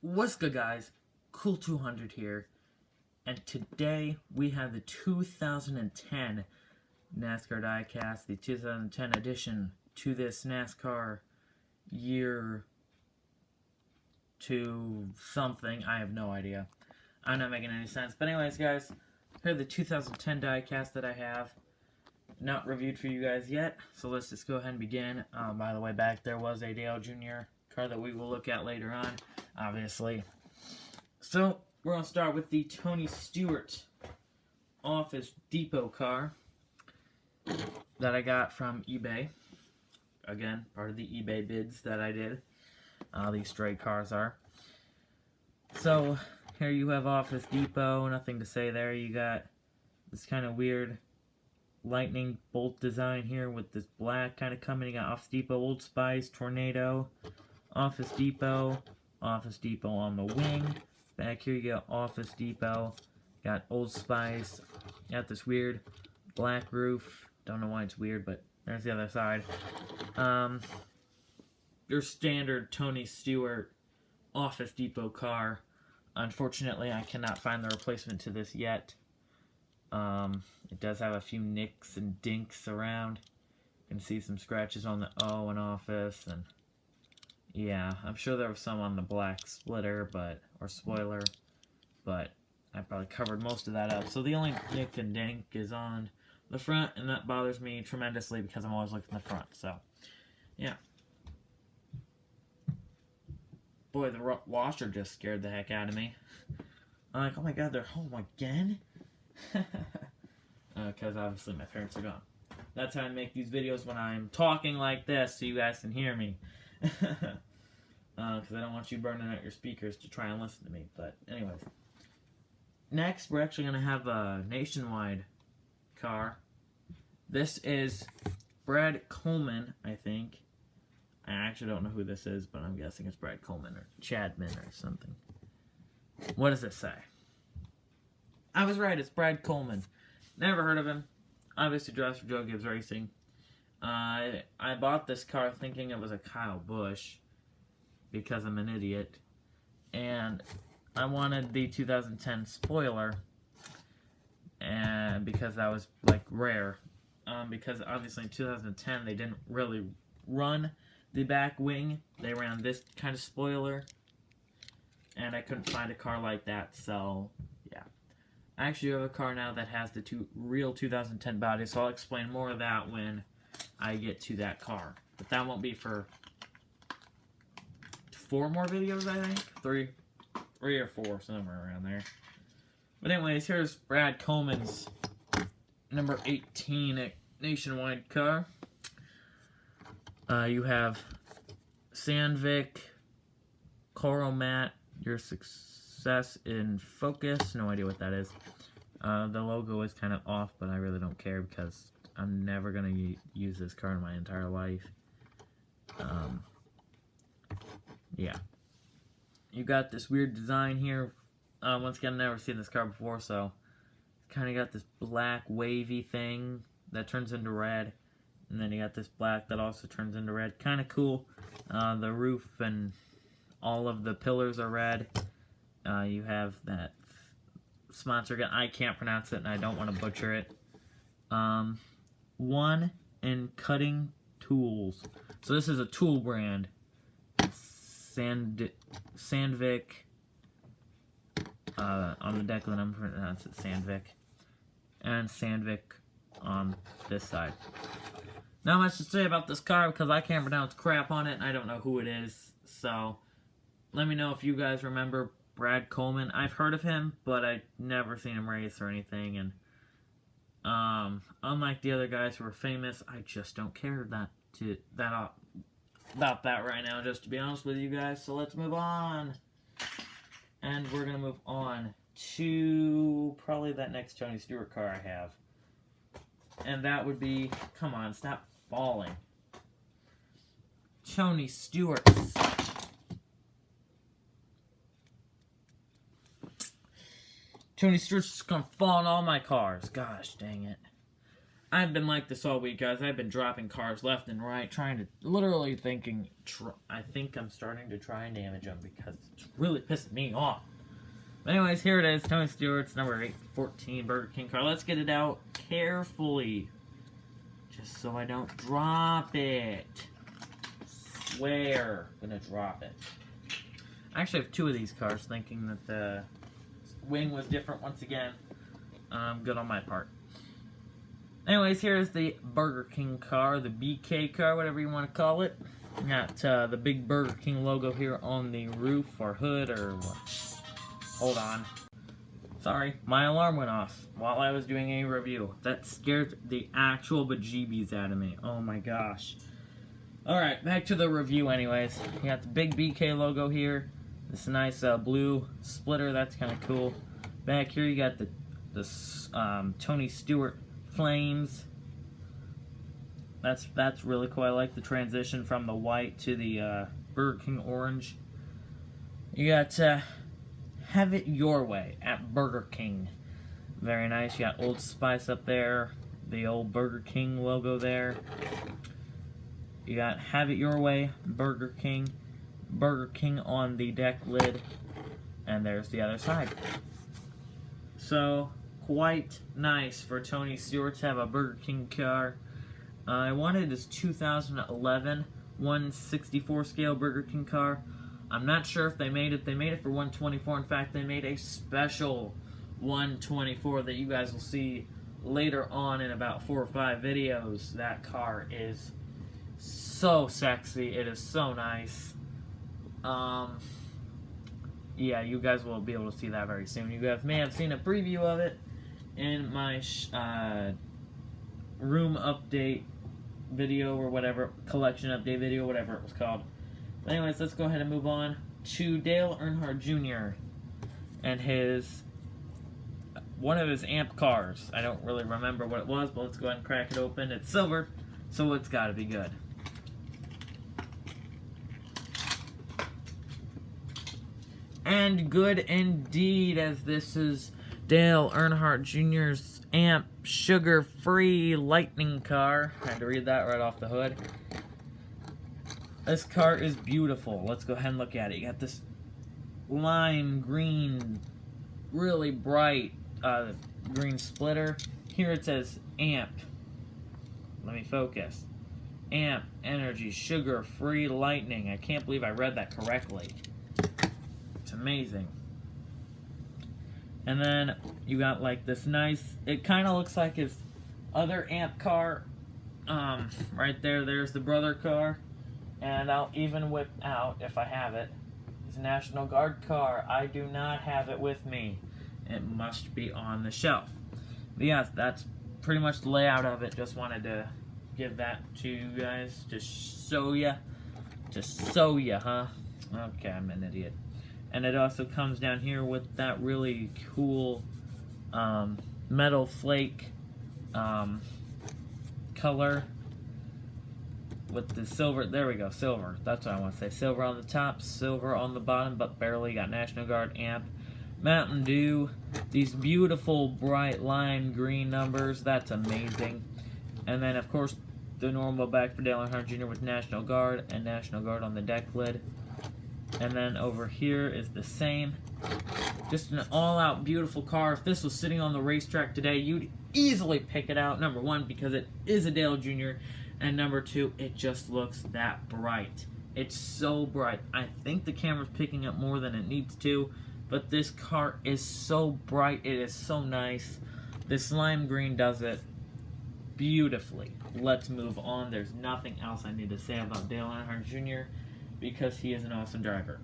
What's good, guys? Cool 200 here, and today we have the 2010 NASCAR diecast, the 2010 edition to this NASCAR year to something. I have no idea. I'm not making any sense. But anyways, guys, here are the 2010 diecast that I have. Not reviewed for you guys yet, so let's just go ahead and begin. By the way, back there was a Dale Jr. car that we will look at later on, obviously. So, we're going to start with the Tony Stewart Office Depot car that I got from eBay. Again, part of the eBay bids that I did. These stray cars are. So, here you have Office Depot, nothing to say there. You got this kind of weird lightning bolt design here with this black kind of coming. You got Office Depot, Old Spice, Tornado, Office Depot on the wing. Back here you got Office Depot, got Old Spice, got this weird black roof. Don't know why it's weird, but there's the other side. Your standard Tony Stewart Office Depot car. Unfortunately, I cannot find the replacement to this yet. It does have a few nicks and dinks around. You can see some scratches on the O in Office, and yeah, I'm sure there was some on the black splitter, or spoiler, but I probably covered most of that up. So the only nick and dink is on the front, and that bothers me tremendously because I'm always looking at the front. So, yeah. Boy, the washer just scared the heck out of me. I'm like, oh my god, they're home again? Because obviously my parents are gone. That's how I make these videos when I'm talking like this, so you guys can hear me. Because I don't want you burning out your speakers to try and listen to me. But anyways. Next, we're actually going to have a nationwide car. This is Brad Coleman, I think. I actually don't know who this is, but I'm guessing it's Brad Coleman or Chadman or something. What does it say? I was right, it's Brad Coleman. Never heard of him. Obviously drives for Joe Gibbs Racing. I bought this car thinking it was a Kyle Busch because I'm an idiot. And I wanted the 2010 spoiler, and because that was like rare. Because obviously in 2010 they didn't really run the back wing. They ran this kind of spoiler, and I couldn't find a car like that, so yeah. I actually have a car now that has the real 2010 body, so I'll explain more of that when I get to that car. But that won't be for 4 more videos, I think? 3 or 4, somewhere around there. But anyways, here's Brad Coleman's number 18 nationwide car. You have Sandvik, Coral Matte, Your Success in Focus. No idea what that is. The logo is kind of off, but I really don't care because I'm never going to use this car in my entire life. Yeah. You got this weird design here. Once again, I've never seen this car before, so it's kind of got this black wavy thing that turns into red. And then you got this black that also turns into red. Kind of cool. The roof and all of the pillars are red. You have that sponsor gun. I can't pronounce it and I don't want to butcher it. One in Cutting Tools. So this is a tool brand. Sandvik. On the deck of the number, pronounce it Sandvik. And Sandvik on this side. Not much to say about this car because I can't pronounce crap on it and I don't know who it is. So, let me know if you guys remember Brad Coleman. I've heard of him, but I've never seen him race or anything. And unlike the other guys who are famous, I just don't care about that right now, just to be honest with you guys. So let's move on. And we're going to move on to probably that next Tony Stewart car I have. And that would be, come on, stop falling. Tony Stewart's Tony Stewart's just gonna fall on all my cars. Gosh, dang it. I've been like this all week, guys. I've been dropping cars left and right, trying to, literally thinking, I think I'm starting to try and damage them because it's really pissing me off. But anyways, here it is, Tony Stewart's number 814 Burger King car. Let's get it out carefully, just so I don't drop it. Swear, I'm gonna drop it. I actually have two of these cars, thinking that the wing was different once again. Good on my part. Anyways, here's the Burger King car, the BK car, whatever you want to call it. Got the big Burger King logo here on the roof or hood or what. Hold on. Sorry, my alarm went off while I was doing a review. That scared the actual bejeebies out of me. Oh my gosh. Alright, back to the review anyways. You got the big BK logo here. This nice blue splitter, that's kind of cool. Back here you got the Tony Stewart flames. That's really cool. I like the transition from the white to the Burger King orange. You got Have It Your Way at Burger King. Very nice. You got Old Spice up there. The old Burger King logo there. You got Have It Your Way, Burger King. Burger King on the deck lid. And there's the other side. So, quite nice for Tony Stewart to have a Burger King car. I wanted this 2011 164 scale Burger King car. I'm not sure if they made it. They made it for 124. In fact, they made a special 124 that you guys will see later on in about 4 or 5 videos. That car is so sexy. It is so nice. Yeah, you guys will be able to see that very soon. You guys may have seen a preview of it in my room update video or whatever, collection update video, whatever it was called. But anyways, let's go ahead and move on to Dale Earnhardt Jr. and one of his amp cars. I don't really remember what it was, but let's go ahead and crack it open. It's silver, so it's got to be good. And good indeed, as this is Dale Earnhardt Jr.'s amp sugar-free lightning car. I had to read that right off the hood. This car is beautiful. Let's go ahead and look at it. You got this lime green, really bright green splitter. Here it says amp. Let me focus. Amp energy sugar-free lightning. I can't believe I read that correctly. It's amazing. And then you got like this nice, it kind of looks like his other amp car. Right there, there's the brother car. And I'll even whip out, if I have it, his National Guard car. I do not have it with me. It must be on the shelf. But yeah, that's pretty much the layout of it. Just wanted to give that to you guys to show ya. To show ya, huh? Okay, I'm an idiot. And it also comes down here with that really cool metal flake color with the silver. There we go, silver. That's what I want to say. Silver on the top, silver on the bottom, but barely. Got National Guard amp. Mountain Dew. These beautiful bright lime green numbers. That's amazing. And then, of course, the normal back for Dale Earnhardt Jr. with National Guard and National Guard on the deck lid. And then over here is the same. Just an all-out beautiful car. If this was sitting on the racetrack today, you'd easily pick it out. Number one, because it is a Dale Jr. And number two, it just looks that bright. It's so bright. I think the camera's picking up more than it needs to. But this car is so bright. It is so nice. This lime green does it beautifully. Let's move on. There's nothing else I need to say about Dale Earnhardt Jr. because he is an awesome driver.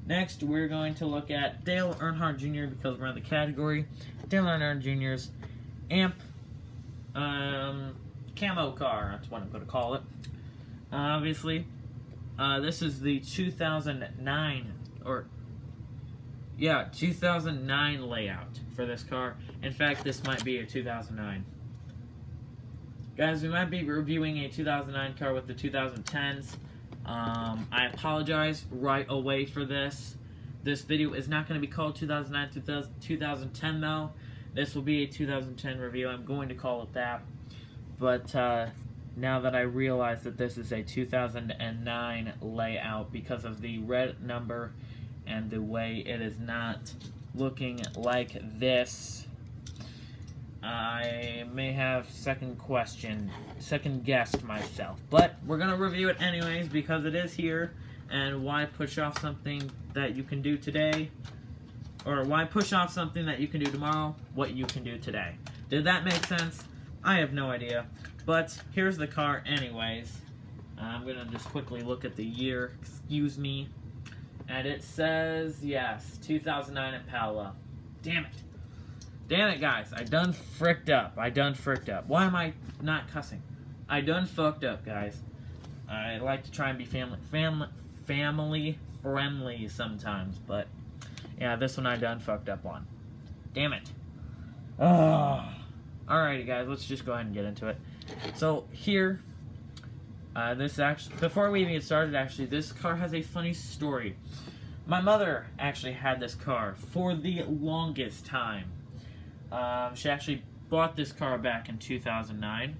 Next, we're going to look at Dale Earnhardt Jr. because we're in the category. Dale Earnhardt Jr.'s amp camo car. That's what I'm going to call it. Obviously, this is the 2009 2009 layout for this car. In fact, this might be a 2009. Guys, we might be reviewing a 2009 car with the 2010s. I apologize right away for this. This video is not going to be called 2009 2010 though. This will be a 2010 review. I'm going to call it that. But now that I realize that this is a 2009 layout because of the red number and the way it is not looking like this, I may have second guessed myself. But we're going to review it anyways because it is here, and why push off something that you can do today, or why push off something that you can do tomorrow, what you can do today. Did that make sense? I have no idea. But here's the car anyways. I'm going to just quickly look at the year, excuse me. And it says, yes, 2009 Impala. Damn it. Damn it, guys. I done fricked up. Why am I not cussing? I done fucked up, guys. I like to try and be family friendly sometimes, but yeah, this one I done fucked up on. Damn it. Alrighty, guys, let's just go ahead and get into it. So here, before we even get started, this car has a funny story. My mother actually had this car for the longest time. She actually bought this car back in 2009,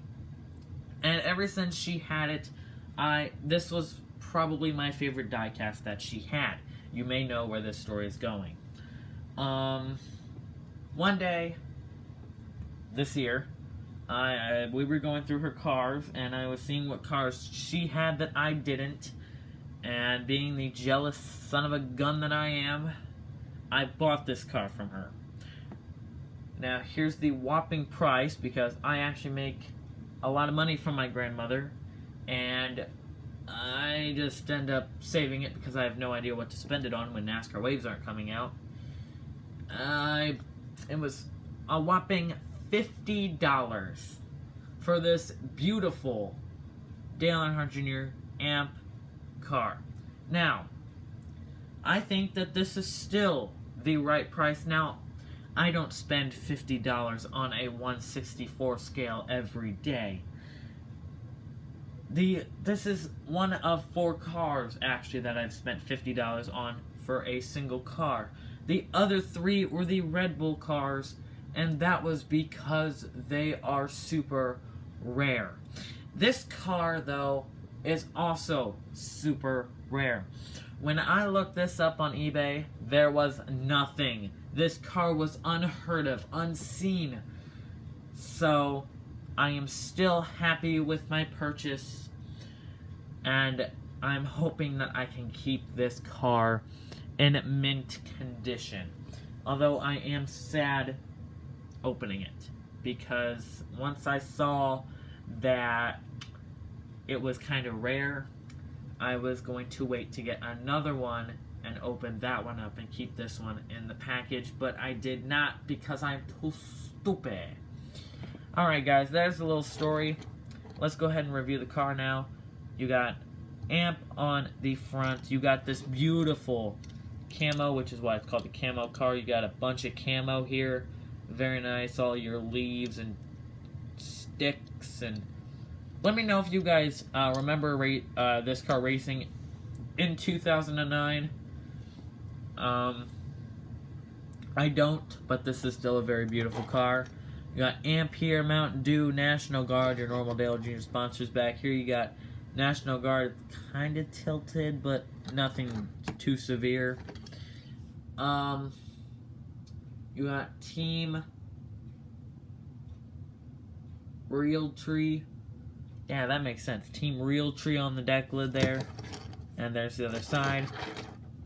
and ever since she had it, this was probably my favorite diecast that she had. You may know where this story is going. One day, this year, we were going through her cars, and I was seeing what cars she had that I didn't, and being the jealous son of a gun that I am, I bought this car from her. Now, here's the whopping price, because I actually make a lot of money from my grandmother, and I just end up saving it because I have no idea what to spend it on when NASCAR waves aren't coming out. It was a whopping $50 for this beautiful Dale Earnhardt Jr. amp car. Now, I think that this is still the right price. Now, I don't spend $50 on a 1/64 scale every day. This is one of 4 cars, actually, that I've spent $50 on for a single car. The other 3 were the Red Bull cars, and that was because they are super rare. This car, though, is also super rare. When I looked this up on eBay, there was nothing. This car was unheard of, unseen. So, I am still happy with my purchase, and I'm hoping that I can keep this car in mint condition. Although I am sad opening it, because once I saw that it was kind of rare, I was going to wait to get another one and open that one up and keep this one in the package, but I did not because I'm too stupid. Alright, guys, there's a little story. Let's go ahead and review the car now. You got amp on the front. You got this beautiful camo, which is why it's called the camo car. You got a bunch of camo here. Very nice. All your leaves and sticks. And let me know if you guys remember this car racing in 2009. I don't, but this is still a very beautiful car. You got amp here, Mountain Dew, National Guard, your normal Dale Jr. sponsors back here. You got National Guard, kind of tilted, but nothing too severe. You got Team Realtree. Yeah, that makes sense. Team Realtree on the deck lid there. And there's the other side.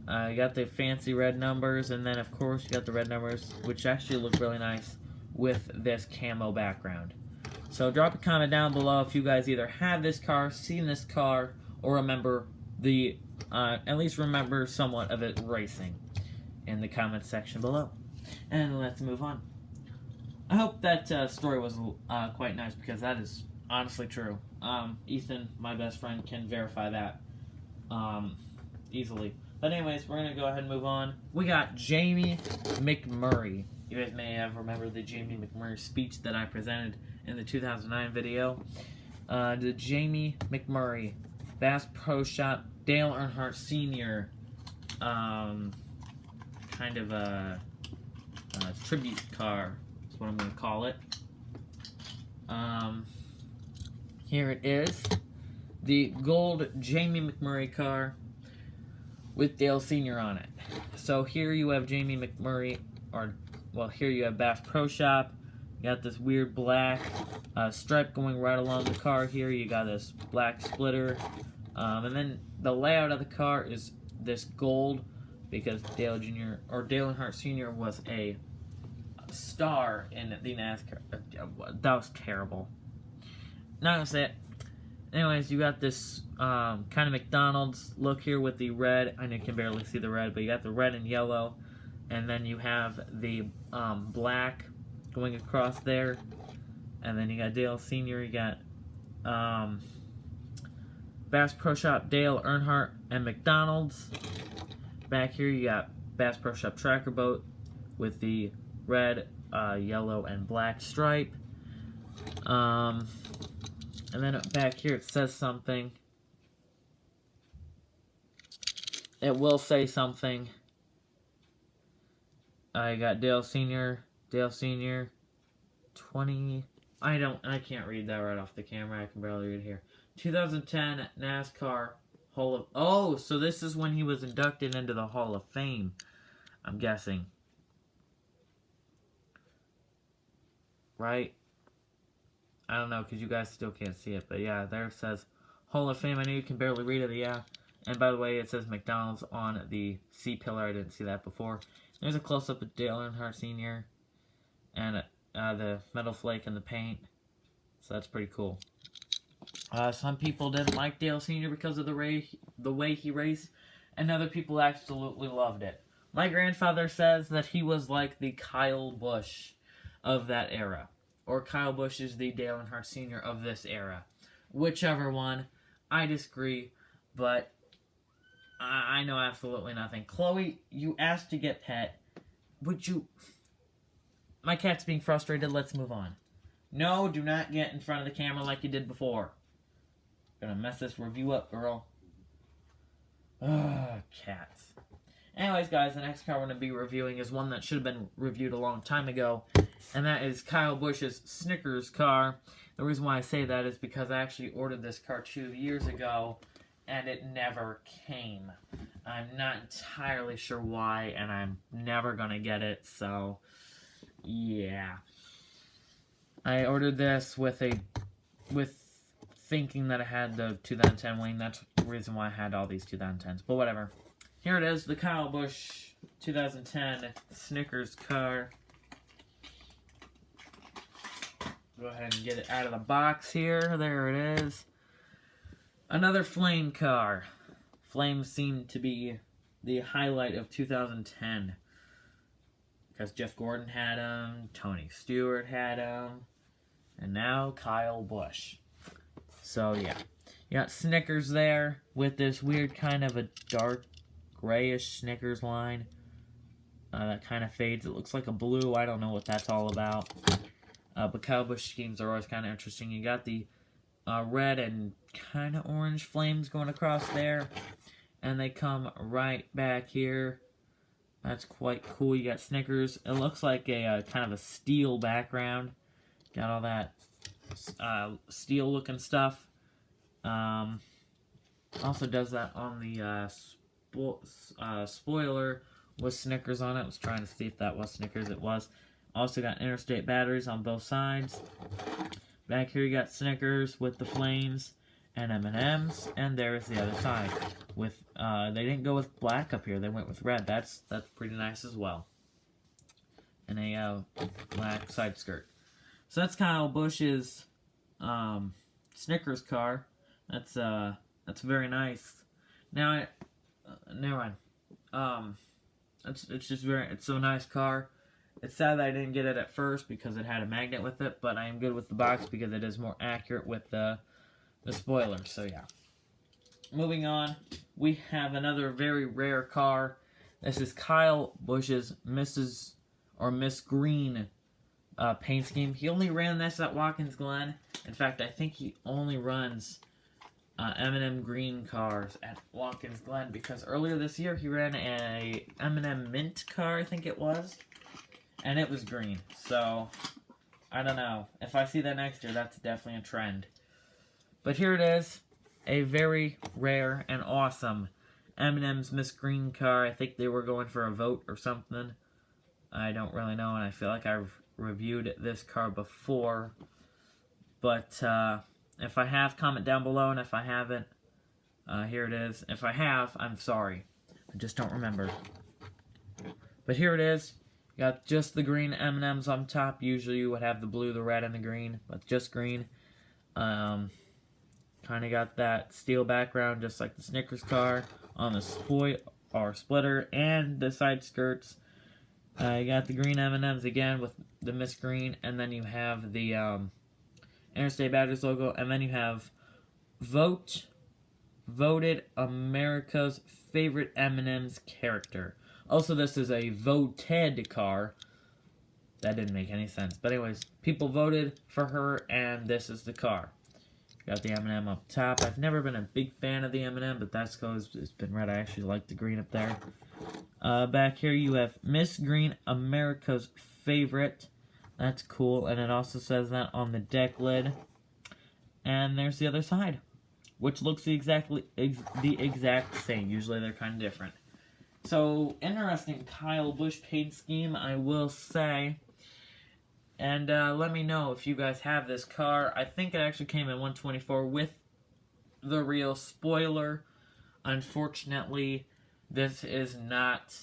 You got the fancy red numbers, and then of course you got the red numbers, which actually look really nice with this camo background. So drop a comment down below if you guys either have this car, seen this car, or remember at least remember somewhat of it racing in the comment section below. And let's move on. I hope that story was quite nice, because that is honestly true. Ethan, my best friend, can verify that easily. But anyways, we're going to go ahead and move on. We got Jamie Mcmurray. You guys may have remembered the Jamie Mcmurray speech that I presented in the 2009 video. The Jamie Mcmurray Bass Pro Shop Dale Earnhardt Sr. Kind of a tribute car is what I'm going to call it. Here it is. The gold Jamie Mcmurray car with Dale Sr. on it. So here you have Jamie Mcmurray, or, well, here you have Bass Pro Shop. You got this weird black stripe going right along the car here. You got this black splitter. And then the layout of the car is this gold because Dale Jr. or Dale Earnhardt Sr. was a star in the NASCAR. That was terrible. Not gonna say it. Anyways, you got this kind of McDonald's look here with the red. I know you can barely see the red, but you got the red and yellow. And then you have the black going across there. And then you got Dale Sr., you got Bass Pro Shop, Dale Earnhardt, and McDonald's. Back here you got Bass Pro Shop Tracker Boat with the red, yellow, and black stripe. And then back here it says something. It will say something. I got Dale Sr., 20... I can't read that right off the camera. I can barely read it here. 2010 NASCAR Hall of... Oh, so this is when he was inducted into the Hall of Fame, I'm guessing. Right? I don't know, because you guys still can't see it. But yeah, there it says Hall of Fame. I know you can barely read it, yeah. And by the way, it says McDonald's on the C-pillar. I didn't see that before. There's a close-up of Dale Earnhardt Sr. and the metal flake and the paint. So that's pretty cool. Some people didn't like Dale Sr. because of the way he raced, and other people absolutely loved it. My grandfather says that he was like the Kyle Busch of that era. Or Kyle Busch is the Dale Earnhardt Sr. of this era. Whichever one, I disagree, but I know absolutely nothing. Chloe, you asked to get pet. Would you... My cat's being frustrated. Let's move on. No, do not get in front of the camera like you did before. Gonna mess this review up, girl. Ugh, cats. Anyways, guys, the next car we're going to be reviewing is one that should have been reviewed a long time ago, and that is Kyle Busch's Snickers car. The reason why I say that is because I actually ordered this car 2 years ago, and it never came. I'm not entirely sure why, and I'm never going to get it, so... yeah. I ordered this with thinking that I had the 2010 wing. That's the reason why I had all these 2010s. But whatever. Here it is, the Kyle Busch 2010 Snickers car. Go ahead and get it out of the box here. There it is. Another flame car. Flames seem to be the highlight of 2010. Because Jeff Gordon had them, Tony Stewart had them, and now Kyle Busch. So, yeah. You got Snickers there with this weird kind of a dark grayish Snickers line. That kind of fades. It looks like a blue. I don't know what that's all about. But Kyle Busch schemes are always kind of interesting. You got the red and kind of orange flames going across there. And they come right back here. That's quite cool. You got Snickers. It looks like a kind of a steel background. Got all that steel-looking stuff. Also does that on the spoiler with Snickers on it. I was trying to see if that was Snickers. It was. Also got interstate batteries on both sides. Back here you got Snickers with the flames and M&M's, and there's the other side. With they didn't go with black up here; they went with red. That's pretty nice as well. And a black side skirt. So that's Kyle Busch's Snickers car. That's very nice. Now, never mind. It's a nice car. It's sad that I didn't get it at first because it had a magnet with it, but I am good with the box because it is more accurate with the spoiler. So yeah. Moving on, we have another very rare car. This is Kyle Busch's Miss Green paint scheme. He only ran this at Watkins Glen. In fact, I think he only runs M&M green cars at Watkins Glen because earlier this year he ran a M&M mint car, I think it was, and it was green. So I don't know. If I see that next year, that's definitely a trend. But here it is, a very rare and awesome M&M's Miss Green car. I think they were going for a vote or something. I don't really know, and I feel like I've reviewed this car before. But if I have, comment down below, and if I haven't, here it is. If I have, I'm sorry. I just don't remember. But here it is. You got just the green M&M's on top. Usually you would have the blue, the red, and the green, but just green. Kind of got that steel background, just like the Snickers car on the splitter and the side skirts. You got the green M&M's again with the Miss Green, and then you have the Interstate Badgers logo, and then you have voted America's favorite M&M's character. Also, this is a voted car. That didn't make any sense. But anyways, people voted for her, and this is the car. Got the M&M up top. I've never been a big fan of the M&M, but that's because it's been red. I actually like the green up there. Back here you have Miss Green, America's favorite. That's cool, and it also says that on the deck lid. And there's the other side, which looks the exact same. Usually they're kind of different. So, interesting Kyle Busch paint scheme, I will say. And let me know if you guys have this car. I think it actually came in 124 with the real spoiler. Unfortunately, this is not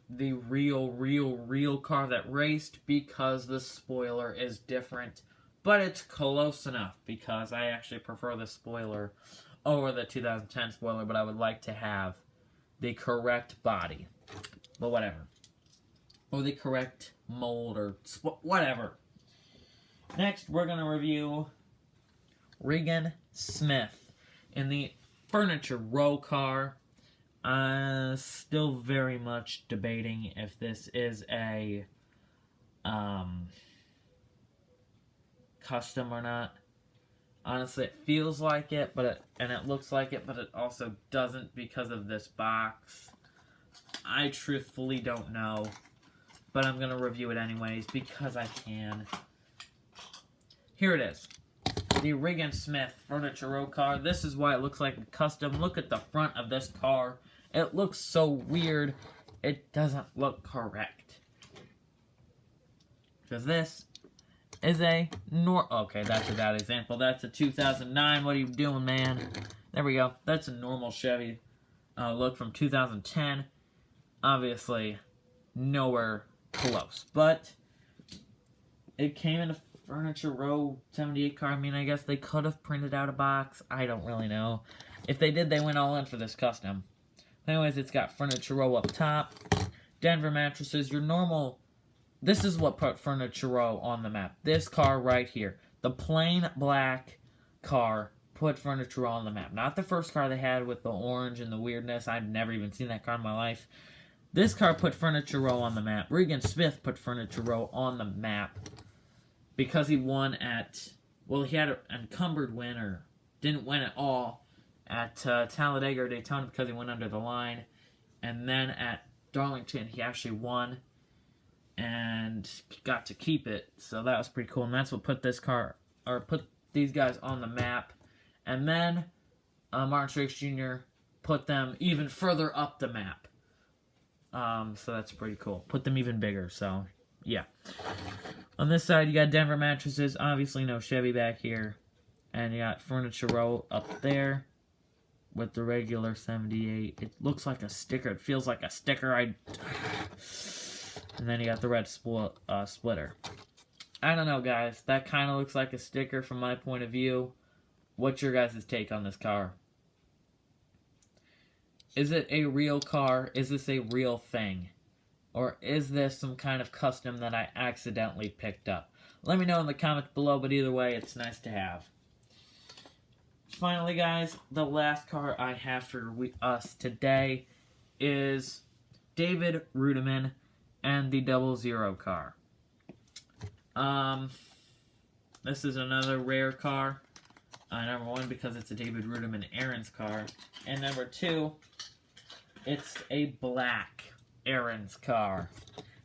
the real car that raced because the spoiler is different. But it's close enough because I actually prefer the spoiler over the 2010 spoiler, but I would like to have the correct body. But whatever. Or the correct mold or whatever. Next, we're going to review Regan Smith in the Furniture Row car. Still very much debating if this is a custom or not. Honestly, it feels like it, and it looks like it, but it also doesn't because of this box. I truthfully don't know, but I'm going to review it anyways because I can. Here it is. The Regan Smith Furniture Row car. This is why it looks like a custom. Look at the front of this car. It looks so weird. It doesn't look correct. Because this is a okay, that's a bad example. That's a 2009. What are you doing, man? There we go. That's a normal Chevy look from 2010. Obviously, nowhere close. But it came in a Furniture Row 78 car. I mean, I guess they could have printed out a box. I don't really know. If they did, they went all in for this custom. Anyways, it's got Furniture Row up top. Denver mattresses. Your normal. This is what put Furniture Row on the map. This car right here. The plain black car put Furniture Row on the map. Not the first car they had with the orange and the weirdness. I've never even seen that car in my life. This car put Furniture Row on the map. Regan Smith put Furniture Row on the map. Because he won at, well, he had an encumbered win, or didn't win at all, at Talladega or Daytona because he went under the line. And then at Darlington, he actually won and got to keep it. So that was pretty cool. And that's what put this car, or put these guys on the map. And then Martin Truex Jr. put them even further up the map. So that's pretty cool. Put them even bigger, so yeah. On this side, you got Denver mattresses. Obviously, no Chevy back here. And you got Furniture Row up there with the regular 78. It looks like a sticker. It feels like a sticker. And then you got the red splitter. I don't know, guys. That kind of looks like a sticker from my point of view. What's your guys' take on this car? Is it a real car? Is this a real thing? Or is this some kind of custom that I accidentally picked up? Let me know in the comments below, but either way, it's nice to have. Finally, guys, the last car I have for us today is David Reutimann and the 00 car. This is another rare car. Number one, because it's a David Reutimann Aaron's car. And number two, it's a black Aaron's car.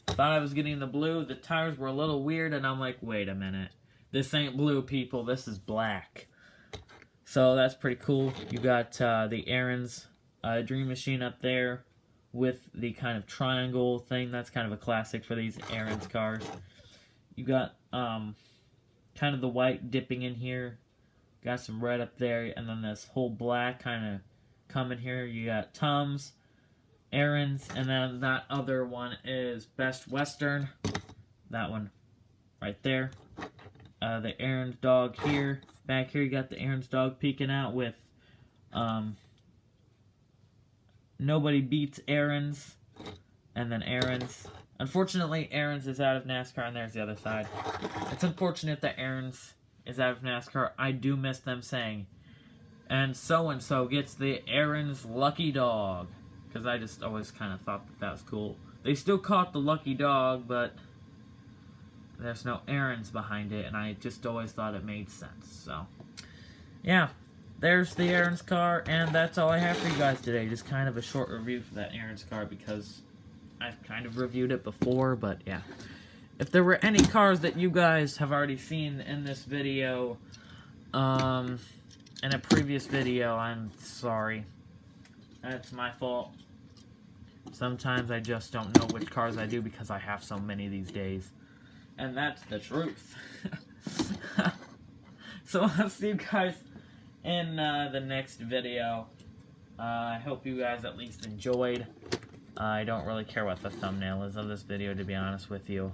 Thought I was getting the blue. The tires were a little weird, and I'm like, wait a minute. This ain't blue, people. This is black. So that's pretty cool. You got the Aaron's Dream Machine up there with the kind of triangle thing. That's kind of a classic for these Aaron's cars. You got kind of the white dipping in here. Got some red up there, and then this whole black kind of coming here. You got Tums, Aaron's, and then that other one is Best Western. That one right there. The Aaron's dog here. Back here you got the Aaron's dog peeking out with Nobody Beats Aaron's, and then Aaron's. Unfortunately, Aaron's is out of NASCAR, and there's the other side. It's unfortunate that Aaron's is out of NASCAR. I do miss them saying, and so gets the Aaron's lucky dog, because I just always kind of thought that was cool. They still caught the lucky dog, but there's no Aaron's behind it, and I just always thought it made sense. So, yeah. There's the Aaron's car, and that's all I have for you guys today. Just kind of a short review for that Aaron's car, because I've kind of reviewed it before, but yeah. If there were any cars that you guys have already seen in this video, in a previous video, I'm sorry. That's my fault. Sometimes I just don't know which cars I do because I have so many these days. And that's the truth. So I'll see you guys in the next video. I hope you guys at least enjoyed. I don't really care what the thumbnail is of this video, to be honest with you.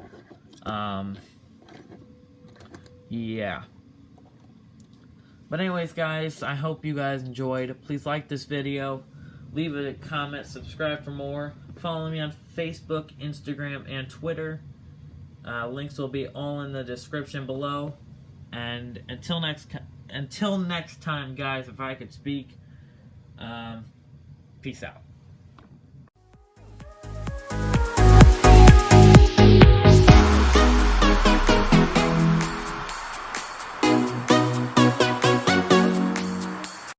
Yeah. But anyways, guys, I hope you guys enjoyed. Please like this video. Leave a comment, subscribe for more. Follow me on Facebook, Instagram, and Twitter. Links will be all in the description below. And until next time, guys, if I could speak, peace out.